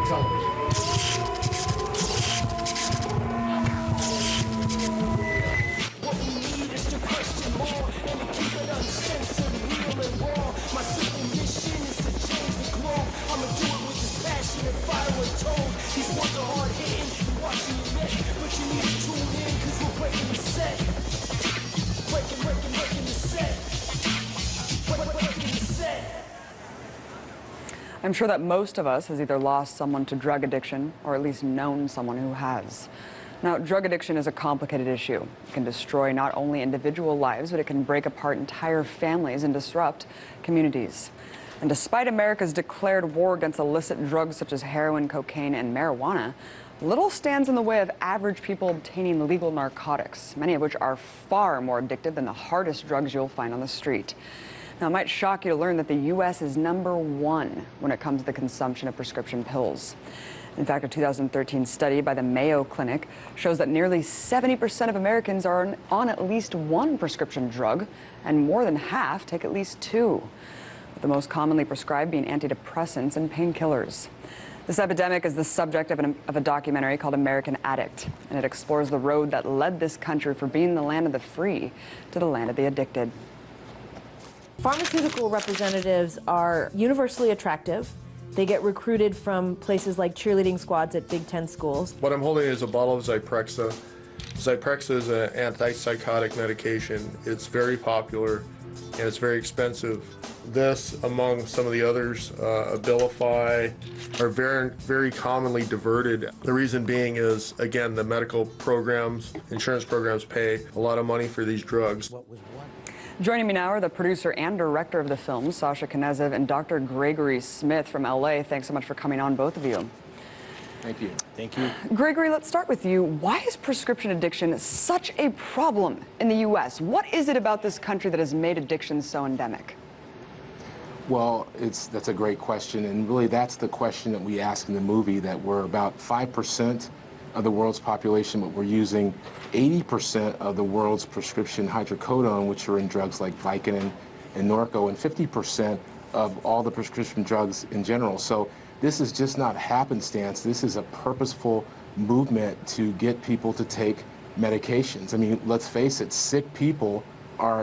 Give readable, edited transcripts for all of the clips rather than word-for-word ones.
drugs only. What we need is to question more and to keep it uncensored, real and raw. My simple mission is to change the globe. I'ma do it with this passion and fire and tone. These ones are hard hitting, you're watching your neck, but you need to tune in, cause we're breaking the set. Breaking the set. Breaking the set. I'm sure that most of us has either lost someone to drug addiction or at least known someone who has. Now, drug addiction is a complicated issue. It can destroy not only individual lives, but it can break apart entire families and disrupt communities. And despite America's declared war against illicit drugs such as heroin, cocaine, and marijuana, little stands in the way of average people obtaining legal narcotics, many of which are far more addictive than the hardest drugs you'll find on the street. Now, it might shock you to learn that the U.S. is #1 when it comes to the consumption of prescription pills. In fact, a 2013 study by the Mayo Clinic shows that nearly 70% of Americans are on at least one prescription drug, and more than half take at least two, with the most commonly prescribed being antidepressants and painkillers. This epidemic is the subject of a documentary called American Addict, and it explores the road that led this country from being the land of the free to the land of the addicted. Pharmaceutical representatives are universally attractive. They get recruited from places like cheerleading squads at Big Ten schools. What I'm holding is a bottle of Zyprexa. Zyprexa is an antipsychotic medication. It's very popular and it's very expensive. This, among some of the others, Abilify, are very commonly diverted. The reason being is, again, the medical programs, insurance programs pay a lot of money for these drugs. Joining me now are the producer and director of the film, Sasha Knezev, and Dr. Gregory Smith from LA. Thanks so much for coming on, both of you. Thank you. Thank you. Gregory, let's start with you. Why is prescription addiction such a problem in the U.S.? What is it about this country that has made addiction so endemic? Well, that's a great question, and really that's the question that we ask in the movie, that we're about 5% of the world's population, but we're using 80% of the world's prescription hydrocodone, which are in drugs like Vicodin and Norco, and 50% of all the prescription drugs in general. So this is just not happenstance. This is a purposeful movement to get people to take medications. I mean, let's face it, sick people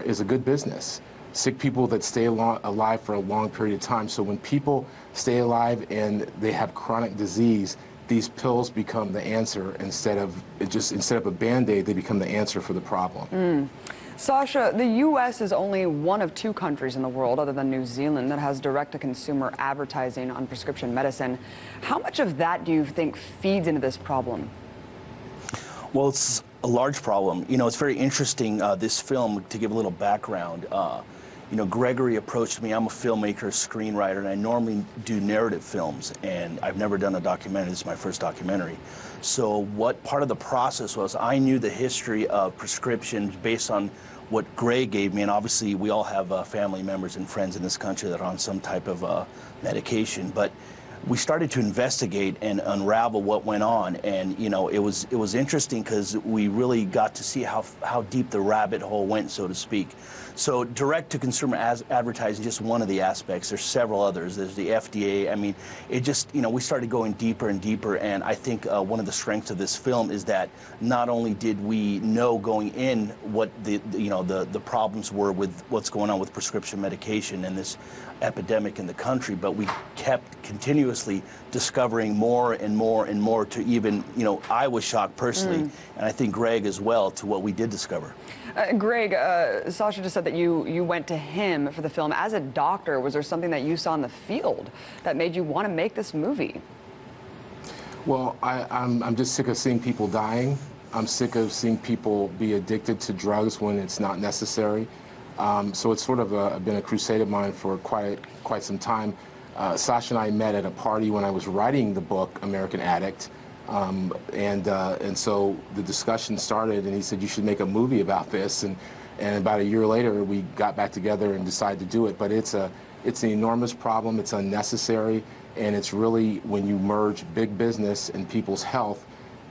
is a good business. Sick people that stay alive for a long period of time. So when people stay alive and they have chronic disease, these pills become the answer instead of a Band-Aid, they become the answer for the problem. Sasha, the U.S. is only one of 2 countries in the world, other than New Zealand, that has direct-to-consumer advertising on prescription medicine. How much of that do you think feeds into this problem? Well, it's a large problem. You know, it's very interesting, this film, to give a little background. You know, Gregory approached me. I'm a filmmaker, screenwriter, and I normally do narrative films, and I've never done a documentary. This is my first documentary. So what part of the process was, I knew the history of prescriptions based on what Greg gave me, and obviously we all have family members and friends in this country that are on some type of medication, but we started to investigate and unravel what went on, and you know, it was interesting because we really got to see how deep the rabbit hole went, so to speak. So direct-to-consumer advertising is just one of the aspects. There's several others. There's the FDA. I mean, it just, you know, we started going deeper and deeper, and I think one of the strengths of this film is that not only did we know going in what the problems were with what's going on with prescription medication and this epidemic in the country, but we kept continuously discovering more and more and more, to even, you know, I was shocked personally, and I think Greg as well, to what we did discover. Greg, Sasha just said that you went to him for the film. As a doctor, was there something that you saw in the field that made you want to make this movie? Well, I'm just sick of seeing people dying. I'm sick of seeing people be addicted to drugs when it's not necessary. So it's sort of been a crusade of mine for quite some time. Sasha and I met at a party when I was writing the book, American Addict. And so the discussion started, and he said, you should make a movie about this. And about a year later, we got back together and decided to do it. But it's an enormous problem. It's unnecessary. And it's really when you merge big business and people's health.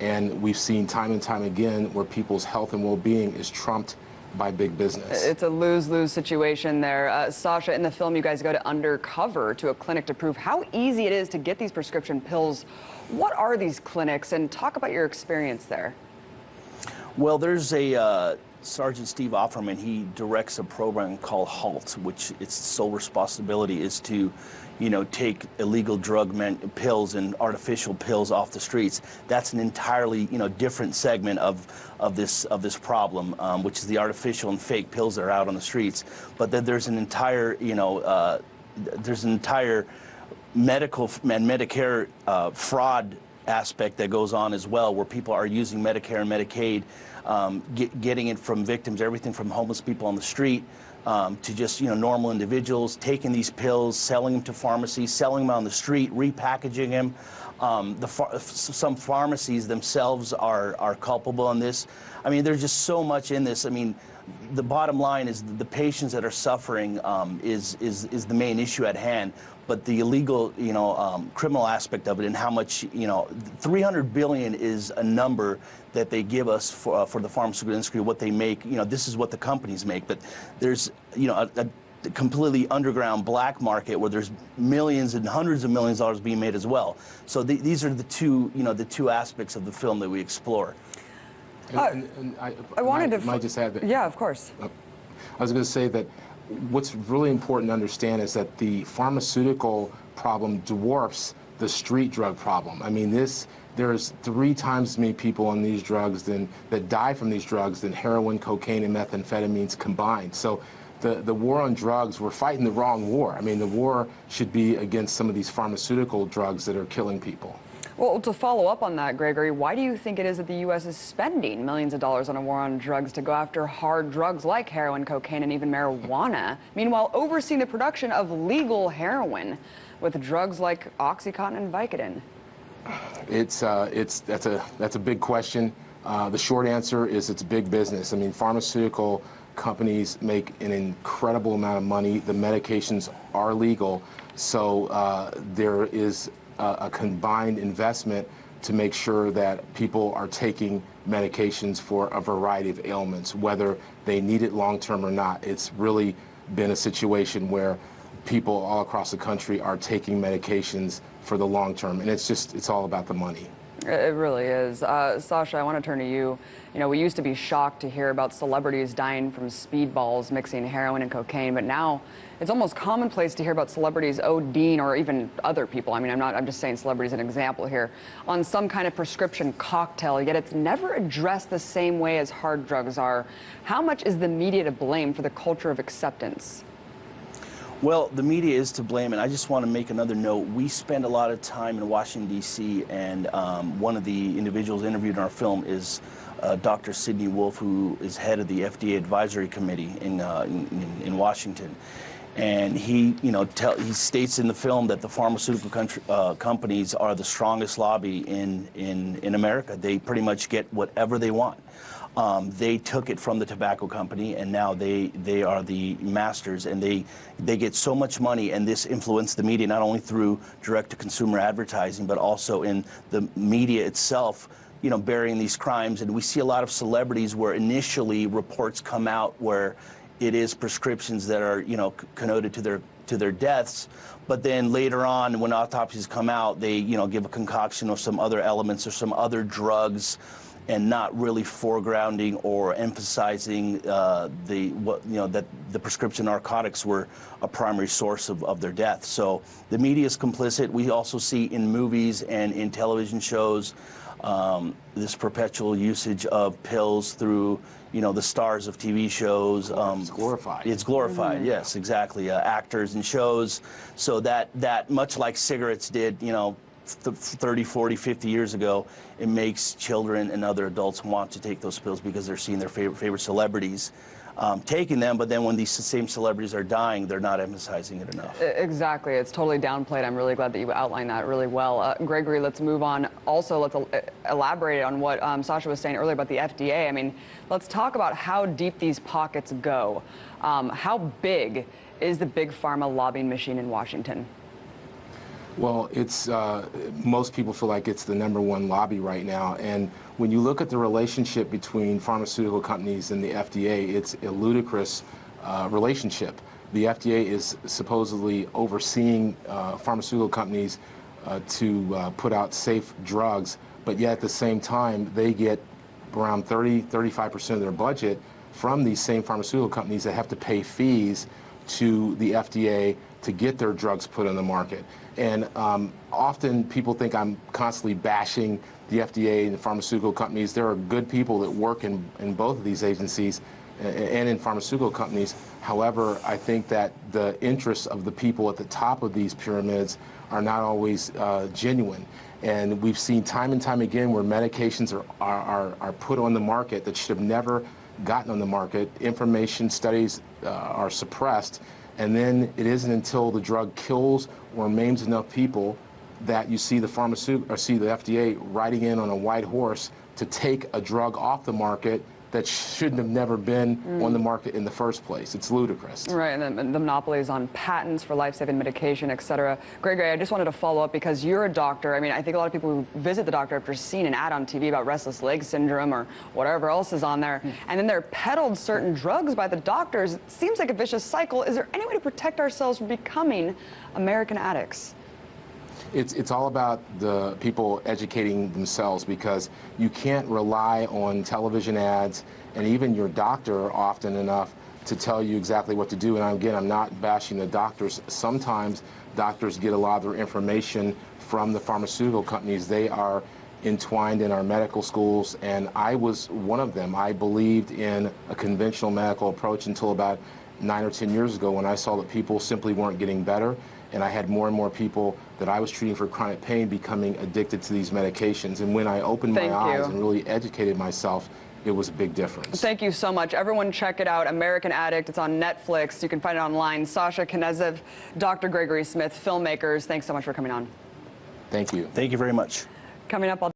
And we've seen time and time again where people's health and well-being is trumped by big business. It's a lose-lose situation there. Sasha, in the film, you guys go to undercover to a clinic to prove how easy it is to get these prescription pills. What are these clinics, and talk about your experience there? Well, there's a Sergeant Steve Offerman. He directs a program called HALT, which its sole responsibility is to, take illegal drug pills and artificial pills off the streets. That's an entirely, different segment of this problem, which is the artificial and fake pills that are out on the streets. But then there's an entire, medical and Medicare fraud aspect that goes on as well, where people are using Medicare and Medicaid, getting it from victims, everything from homeless people on the street to just normal individuals, taking these pills, selling them to pharmacies, selling them on the street, repackaging them. Some pharmacies themselves are culpable in this. I mean, there's just so much in this. I mean, the bottom line is the patients that are suffering is the main issue at hand. But the illegal, criminal aspect of it, and how much, $300 billion is a number that they give us for the pharmaceutical industry, what they make. This is what the companies make. But there's, a completely underground black market where there's millions and hundreds of millions of dollars being made as well. So these are the two aspects of the film that we explore. And I wanted to might just add that. Yeah, of course. I was going to say that what's really important to understand is that the pharmaceutical problem dwarfs the street drug problem. I mean, there's 3 times as many people on these drugs that die from these drugs than heroin, cocaine, and methamphetamines combined. So the war on drugs, we're fighting the wrong war. I mean, the war should be against some of these pharmaceutical drugs that are killing people. Well, to follow up on that, Gregory, why do you think it is that the U.S. is spending millions of dollars on a war on drugs to go after hard drugs like heroin, cocaine, and even marijuana, meanwhile overseeing the production of legal heroin with drugs like OxyContin and Vicodin? That's a big question. The short answer is it's big business. I mean, pharmaceutical companies make an incredible amount of money. The medications are legal, so there is a combined investment to make sure that people are taking medications for a variety of ailments, whether they need it long-term or not. It's really been a situation where people all across the country are taking medications for the long term, and it's all about the money. It really is. Sasha, I want to turn to you. We used to be shocked to hear about celebrities dying from speedballs mixing heroin and cocaine, but now it's almost commonplace to hear about celebrities ODing, or even other people. I mean, I'm just saying celebrities as an example here, on some kind of prescription cocktail, yet it's never addressed the same way as hard drugs are. How much is the media to blame for the culture of acceptance? Well, the media is to blame, and I just want to make another note. We spend a lot of time in Washington, D.C., and one of the individuals interviewed in our film is Dr. Sidney Wolf, who is head of the FDA Advisory Committee in Washington. And he states in the film that the pharmaceutical companies are the strongest lobby in America. They pretty much get whatever they want. They took it from the tobacco company, and now they are the masters, and they get so much money, and this influenced the media not only through direct-to-consumer advertising, but also in the media itself, burying these crimes. And we see a lot of celebrities where initially reports come out where it is prescriptions that are, connoted to their deaths. But then later on, when autopsies come out, they, give a concoction of some other elements or some other drugs, and not really foregrounding or emphasizing that the prescription narcotics were a primary source of their death. So the media is complicit. We also see in movies and in television shows this perpetual usage of pills through the stars of TV shows. It's glorified. It's glorified, yes, exactly. Actors and shows. So that much like cigarettes did, 30, 40, 50 years ago, it makes children and other adults want to take those pills because they're seeing their favorite celebrities taking them, but then when these same celebrities are dying, they're not emphasizing it enough. Exactly. It's totally downplayed. I'm really glad that you outlined that really well. Gregory, let's move on. Also, let's elaborate on what Sasha was saying earlier about the FDA. I mean, let's talk about how deep these pockets go. How big is the big pharma lobbying machine in Washington? Well, it's most people feel like it's the #1 lobby right now, and when you look at the relationship between pharmaceutical companies and the FDA, it's a ludicrous relationship. The FDA is supposedly overseeing pharmaceutical companies to put out safe drugs, but yet at the same time, they get around 35% of their budget from these same pharmaceutical companies that have to pay fees to the FDA to get their drugs put on the market. And often people think I'm constantly bashing the FDA and the pharmaceutical companies. There are good people that work in both of these agencies and in pharmaceutical companies. However, I think that the interests of the people at the top of these pyramids are not always genuine. And we've seen time and time again where medications are put on the market that should have never gotten on the market. Information studies are suppressed, and then it isn't until the drug kills or maims enough people that you see the FDA riding in on a white horse to take a drug off the market that shouldn't have never been on the market in the first place. It's ludicrous. Right, and the monopolies on patents for life-saving medication, et cetera. Gregory, I just wanted to follow up because you're a doctor. I mean, I think a lot of people who visit the doctor after seeing an ad on TV about restless leg syndrome or whatever else is on there, and then they're peddled certain drugs by the doctors. It seems like a vicious cycle. Is there any way to protect ourselves from becoming American addicts? It's all about the people educating themselves, because you can't rely on television ads and even your doctor often enough to tell you exactly what to do. And again, I'm not bashing the doctors. Sometimes doctors get a lot of their information from the pharmaceutical companies. They are entwined in our medical schools, and I was one of them. I believed in a conventional medical approach until about 9 or 10 years ago, when I saw that people simply weren't getting better, and I had more and more people that I was treating for chronic pain becoming addicted to these medications. And when I opened my eyes and really educated myself, it was a big difference. Thank you so much. Everyone check it out, American Addict. It's on Netflix. You can find it online. Sasha Knezev, Dr. Gregory Smith, filmmakers, thanks so much for coming on. Thank you. Thank you very much. Coming up,